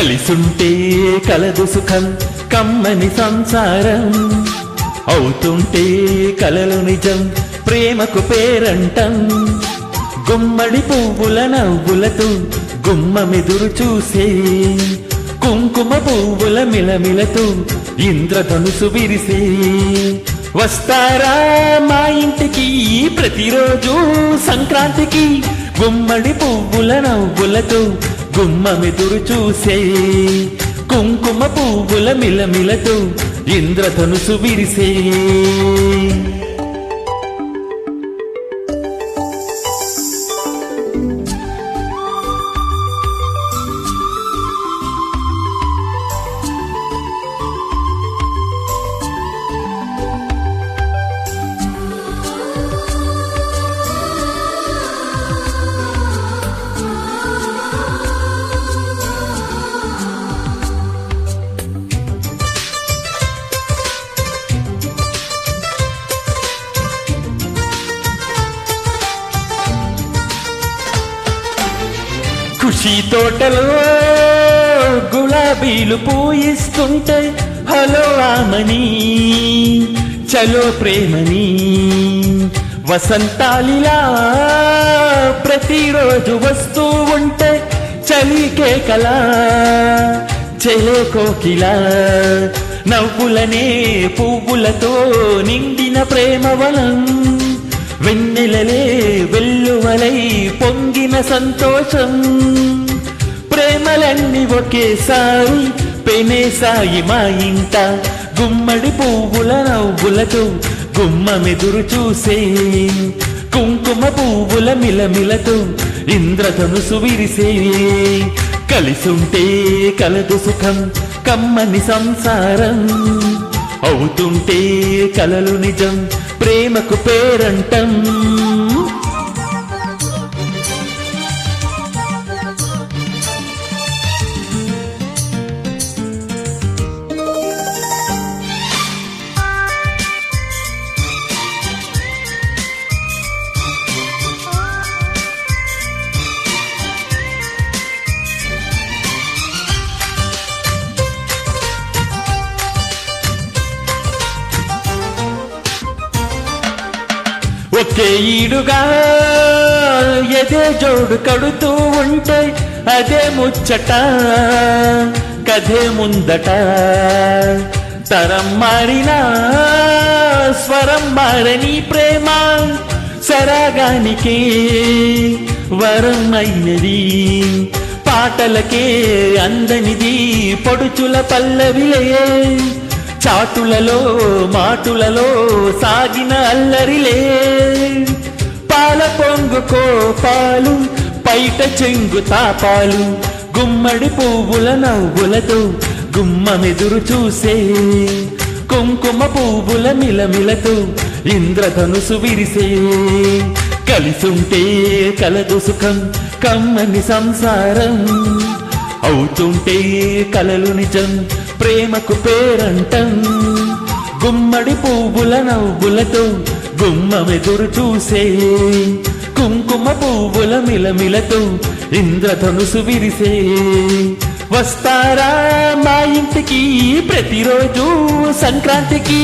కలిసుంటే కలదు సుఖం కమ్మని సంసారం అవుతుంటే కలలు నిజం ప్రేమకు పేరంటం గుమ్మడి పువ్వుల నవ్వులతో గుమ్మమెదురు చూసే కుంకుమ పువ్వుల మిలమిలతో ఇంద్రధనుసు విరిసే వస్తారా మా ఇంటికి ప్రతిరోజు సంక్రాంతికి గుమ్మడి పువ్వుల నవ్వులతో గుమ్మమెదురు చూసే కుంకుమ పువ్వుల మిలమిలతో ఇంద్రధనుసు విరిసే ఖుషి తోటలో గులాబీలు పూయిస్తుంటే హలో ఆమని చలో ప్రేమని వసంతాలిలా ప్రతిరోజు వస్తూ ఉంటే చలి కేకలా చెలే కోకిలా నవ్వులనే పువ్వులతో నిండిన ప్రేమవనం వెన్నెలలే వెల్లువలై పొంగిన సంతోషం ప్రేమలన్నీ ఒకేసారి పెనేసాయి మా ఇంట గుమ్మడి పువ్వుల నవ్వులతో గుమ్మమెదురు చూసే కుంకుమ పువ్వుల మిలమిలతో ఇంద్రధనుసు విరిసే కలిసుంటే కలదు సుఖం కమ్మని సంసారం అవుతుంటే కలలు నిజం ప్రేమకు పేరంటం ఒకే ఈడుగా ఎదే జోడు కడుతూ ఉంటే అదే ముచ్చట కథే ముందట తరం మారినా స్వరం మారని ప్రేమ సరాగానికే వరం అయినది పాటలకే అందనిది పొడుచుల పల్లవిలే చాటులలో మాటులలో సాగిన అల్లరిలే పాల పొంగు కోపాలు పైట చెంగు తాపాలు గుమ్మడి పువ్వుల నవ్వులతో గుమ్మమెదురు చూసే కుంకుమ పువ్వుల మిలమిలతో ఇంద్రధనుసు విరిసే కలిసుంటే కలదు సుఖం కమ్మని సంసారం అవుతుంటే కలలు నిజం ప్రేమకు పేరంటం గుమ్మడి పువ్వుల నవ్వులతో గుమ్మమెదురు చూసే కుంకుమ పువ్వుల మిలమిలతో ఇంద్రధనుసు విరిసే వస్తారా మా ఇంటికి ప్రతిరోజు సంక్రాంతికి